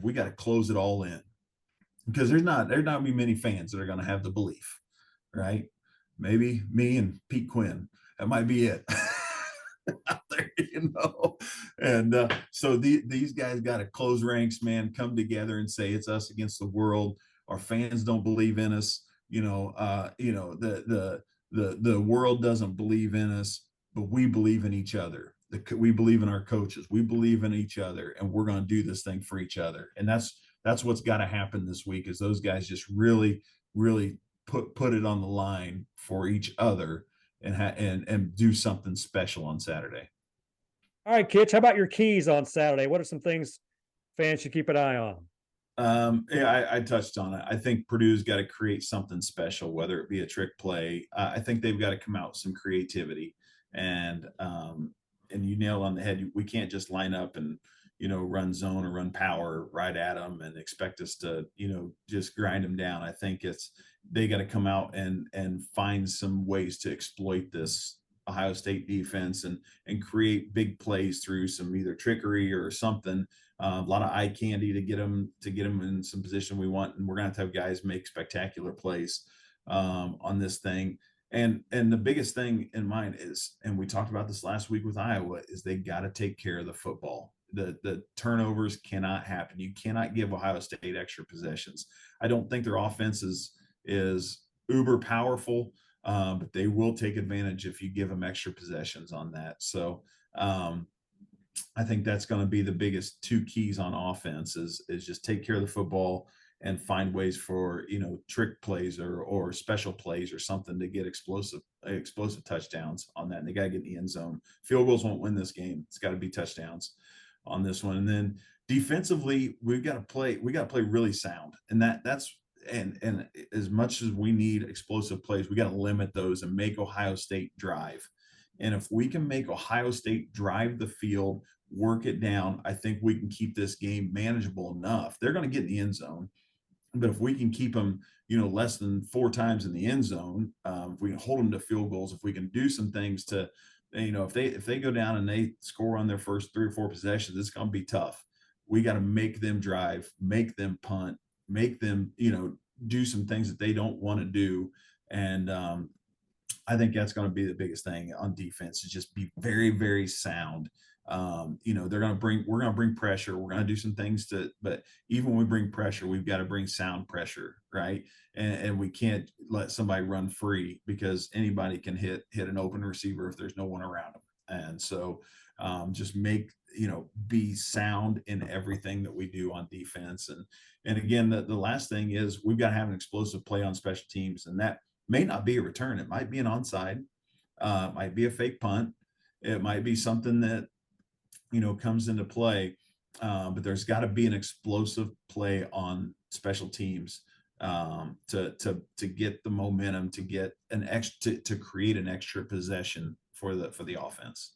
We got to close it all in because there's not be many fans that are going to have the belief, right? Maybe me and Pete Quinn. That might be it. Out there, And so these guys got to close ranks, man. Come together and say it's us against the world. Our fans don't believe in us. The world doesn't believe in us, but we believe in each other. We believe in our coaches. We believe in each other, and we're going to do this thing for each other. And that's what's got to happen this week. Is those guys just really, really put it on the line for each other and do something special on Saturday. All right, Kitch, how about your keys on Saturday? What are some things fans should keep an eye on? Yeah, I touched on it. I think Purdue's got to create something special, whether it be a trick play. I think they've got to come out with some creativity, and you nail on the head. We can't just line up and run zone or run power right at them and expect us to just grind them down. I think they got to come out and find some ways to exploit this Ohio State defense and create big plays through some either trickery or something. A lot of eye candy to get them in some position we want, and we're going to have guys make spectacular plays on this thing. And the biggest thing in mind is, and we talked about this last week with Iowa, is they got to take care of the football. The turnovers cannot happen. You cannot give Ohio State extra possessions. I don't think their offense is uber powerful, but they will take advantage if you give them extra possessions on that. So I think that's going to be the biggest two keys on offense is just take care of the football and find ways for trick plays or special plays or something to get explosive touchdowns on that. And they got to get in the end zone. Field goals won't win this game. It's got to be touchdowns on this one. And then defensively, we got to play really sound. And that's as much as we need explosive plays, we got to limit those and make Ohio State drive. And if we can make Ohio State drive the field, work it down, I think we can keep this game manageable enough. They're going to get in the end zone, but if we can keep them, less than 4 times in the end zone, if we can hold them to field goals, if we can do some things to, if they go down and they score on their first 3 or 4 possessions, it's going to be tough. We got to make them drive, make them punt, make them, do some things that they don't want to do. And I think that's going to be the biggest thing on defense is just be very, very sound. We're going to bring pressure. We're going to do some things but even when we bring pressure, we've got to bring sound pressure, right? And we can't let somebody run free because anybody can hit an open receiver if there's no one around them. And so just be sound in everything that we do on defense. And again, the last thing is we've got to have an explosive play on special teams, and that may not be a return. It might be an onside, it might be a fake punt. It might be something that, comes into play. But there's got to be an explosive play on special teams to get the momentum, to get an extra, to create an extra possession for the offense.